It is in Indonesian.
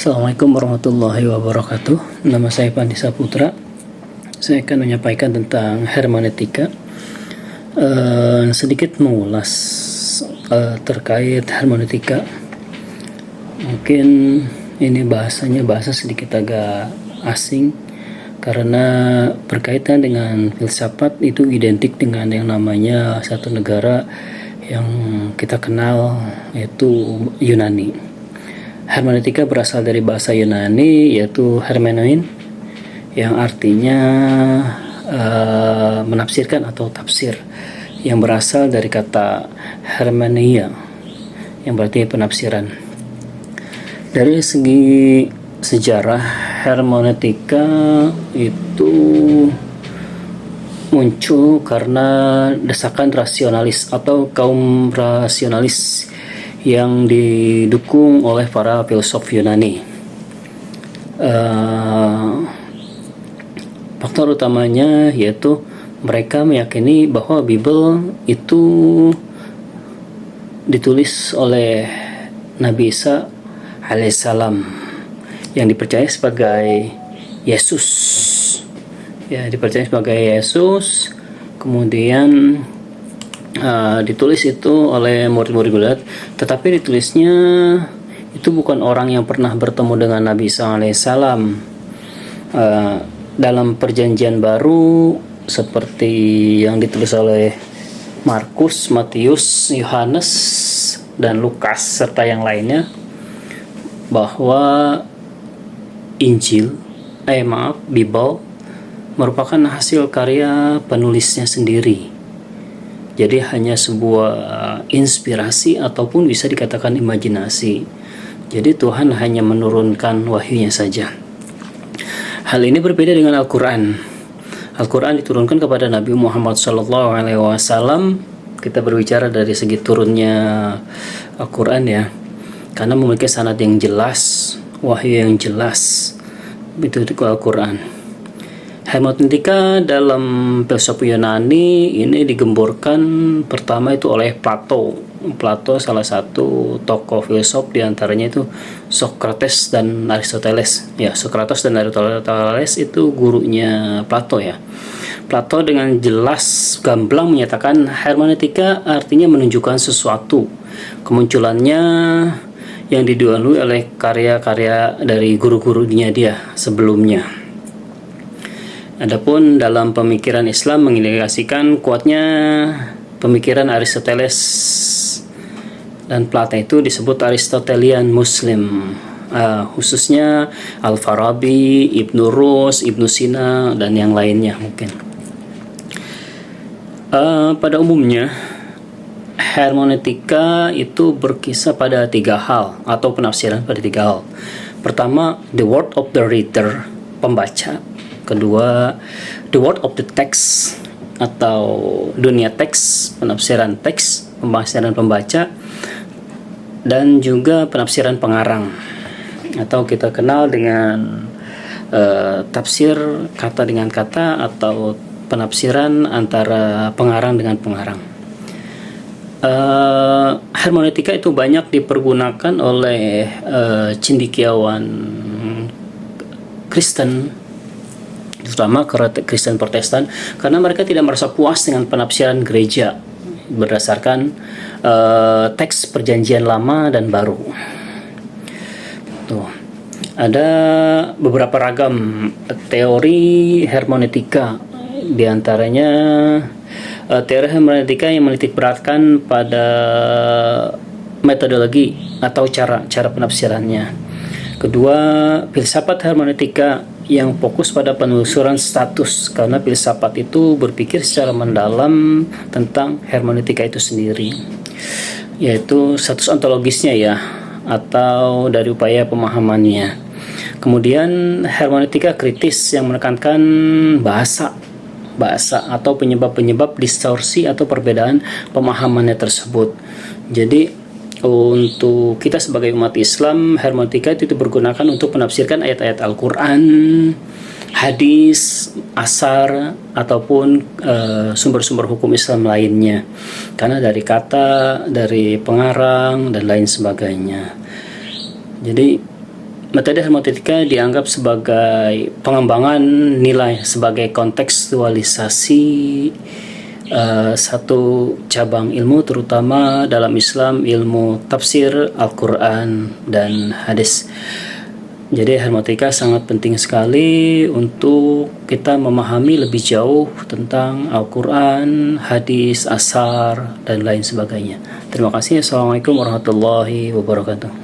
Assalamualaikum warahmatullahi wabarakatuh. Nama saya Pandi Saputra. Saya akan menyampaikan tentang hermeneutika. Sedikit mengulas terkait hermeneutika. Mungkin ini bahasa sedikit agak asing karena berkaitan dengan filsafat itu identik dengan yang namanya satu negara yang kita kenal, yaitu Yunani. Hermeneutika berasal dari bahasa Yunani, yaitu hermenein, yang artinya menafsirkan atau tafsir, yang berasal dari kata hermeneia, yang berarti penafsiran. Dari segi sejarah, hermeneutika itu muncul karena desakan rasionalis atau kaum rasionalis yang didukung oleh para filsuf Yunani. Faktor utamanya yaitu mereka meyakini bahwa Bible itu ditulis oleh Nabi Isa alaihissalam yang dipercaya sebagai Yesus. Ya, dipercaya sebagai Yesus. Kemudian ditulis itu oleh murid-murid Buddha, tetapi ditulisnya itu bukan orang yang pernah bertemu dengan Nabi Isa alaihissalam. Dalam perjanjian baru seperti yang ditulis oleh Markus, Matius, Yohanes, dan Lukas serta yang lainnya, bahwa Bible merupakan hasil karya penulisnya sendiri. Jadi hanya sebuah inspirasi ataupun bisa dikatakan imajinasi. Jadi Tuhan hanya menurunkan wahyunya saja. Hal ini berbeda dengan Al-Quran. Al-Quran diturunkan kepada Nabi Muhammad SAW. Kita berbicara dari segi turunnya Al-Quran ya, karena memiliki sanad yang jelas, wahyu yang jelas. Itu di Al-Quran. Hermeneutika dalam filsafat Yunani ini digemborkan pertama itu oleh Plato. Plato salah satu tokoh filsuf, diantaranya itu Socrates dan Aristoteles. Ya, Socrates dan Aristoteles itu gurunya Plato ya. Plato dengan jelas gamblang menyatakan hermeneutika artinya menunjukkan sesuatu. Kemunculannya yang didahului oleh karya-karya dari guru-gurunya dia sebelumnya. Adapun dalam pemikiran Islam mengindikasikan kuatnya pemikiran Aristoteles dan Plato itu disebut Aristotelian Muslim, khususnya Al-Farabi, Ibnu Rus, Ibnu Sina, dan yang lainnya mungkin. Pada umumnya hermeneutika itu berkisah pada tiga hal atau penafsiran pada tiga hal. Pertama, the word of the reader, pembaca. Kedua, the word of the text atau dunia teks, penafsiran teks, pembahasan pembaca, dan juga penafsiran pengarang atau kita kenal dengan tafsir kata dengan kata atau penafsiran antara pengarang dengan pengarang. Hermeneutika itu banyak dipergunakan oleh cendekiawan Kristen, terutama Kristen Protestan, karena mereka tidak merasa puas dengan penafsiran gereja berdasarkan teks perjanjian lama dan baru. Tuh. Ada beberapa ragam teori hermeneutika, diantaranya teori hermeneutika yang menitik beratkan pada metodologi atau cara penafsirannya. Kedua, filsafat hermeneutika yang fokus pada penelusuran status, karena filsafat itu berpikir secara mendalam tentang hermeneutika itu sendiri, yaitu status ontologisnya ya, atau dari upaya pemahamannya. Kemudian hermeneutika kritis yang menekankan bahasa atau penyebab-penyebab distorsi atau perbedaan pemahamannya tersebut. Jadi untuk kita sebagai umat Islam, hermeneutika itu dipergunakan untuk menafsirkan ayat-ayat Al-Quran, hadis, asar, ataupun sumber-sumber hukum Islam lainnya. Karena dari kata, dari pengarang, dan lain sebagainya. Jadi Metode hermeneutika dianggap sebagai pengembangan nilai, sebagai kontekstualisasi satu cabang ilmu, terutama dalam Islam, ilmu tafsir Al-Quran dan hadis. Jadi hermeneutika sangat penting sekali untuk kita memahami lebih jauh tentang Al-Quran, hadis, asar, dan lain sebagainya. Terima kasih. Assalamualaikum warahmatullahi wabarakatuh.